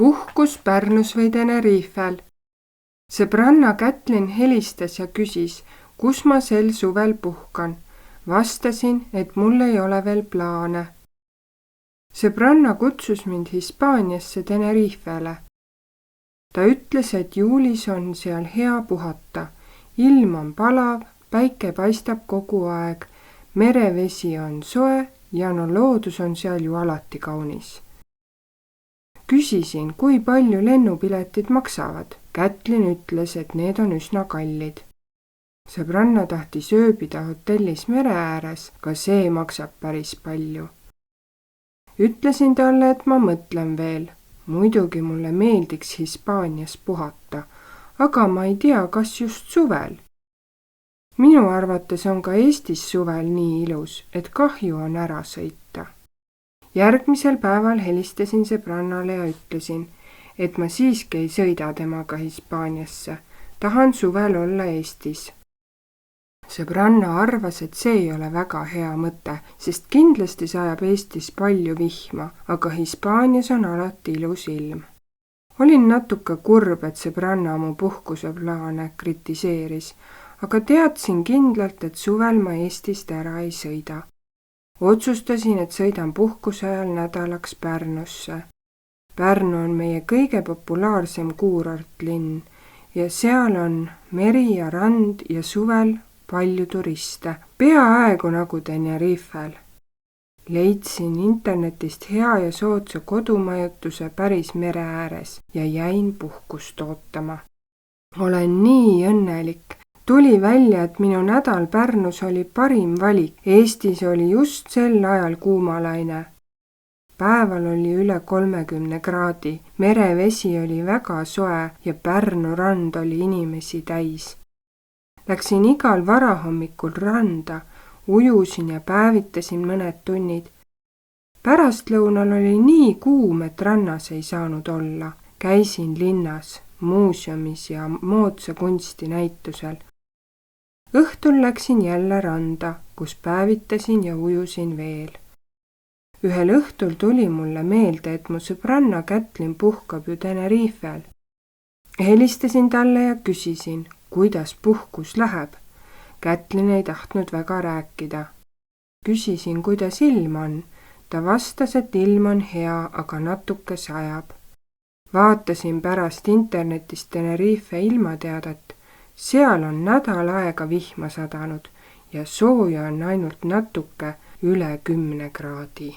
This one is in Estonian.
puhkus Pärnus või Tenerifel. Sõbranna Kätlin helistas ja küsis, kus ma sel suvel puhkan. Vastasin, et mul ei ole veel plaane. Sõbranna kutsus mind Hispaaniasse Tenerifele. Ta ütles, et juulis on seal hea puhata. Ilm on palav, päike paistab kogu aeg, merevesi on soe ja loodus on seal ju alati kaunis. Küsisin, kui palju lennupiletid maksavad. Kätlin ütles, et need on üsna kallid. Sõbranna tahtis ööbida hotellis mere ääres, ka see maksab päris palju. Ütlesin talle, et ma mõtlen veel. Muidugi mulle meeldiks Hispaanias puhata, aga ma ei tea, kas just suvel. Minu arvates on ka Eestis suvel nii ilus, et kahju on ära sõita. Järgmisel päeval helistasin sõbrannale ja ütlesin, et ma siiski ei sõida temaga Hispaaniasse. Tahan suvel olla Eestis. Sõbranna arvas, et see ei ole väga hea mõte, sest kindlasti sajab Eestis palju vihma, aga Hispaanias on alati ilus ilm. Olin natuke kurb, et sõbranna mu puhkuseplaane kritiseeris, aga teadsin kindlalt, et suvel ma Eestist ära ei sõida. Otsustasin, et sõidan puhkuse ajal nädalaks Pärnusse. Pärnu on meie kõige populaarsem kuurortlinn ja seal on meri ja rand ja suvel palju turiste, peaaegu nagu Tenerifel. Leidsin internetist hea ja soodsa kodumajutuse päris mere ääres ja jäin puhkust ootama. Olen nii õnnelik. Tuli välja, et minu nädal Pärnus oli parim valik. Eestis oli just sel ajal kuumalaine. Päeval oli üle 30 kraadi, merevesi oli väga soe ja Pärnu rand oli inimesi täis. Läksin igal varahommikul randa, ujusin ja päevitasin mõned tunnid. Pärastlõunal oli nii kuum, et rannas ei saanud olla. Käisin linnas, muuseumis ja moodsa kunstinäitusel. Õhtul läksin jälle randa, kus päevitasin ja ujusin veel. Ühel õhtul tuli mulle meelde, et mu sõbranna Kätlin puhkab ju Tenerifel. Helistasin talle ja küsisin, kuidas puhkus läheb. Kätlin ei tahtnud väga rääkida. Küsisin, kuidas ilm on. Ta vastas, et ilm on hea, aga natuke sajab. Vaatasin pärast internetist Tenerife ilmateadet. Seal on nädal aega vihma sadanud ja sooja on ainult natuke üle 10 kraadi.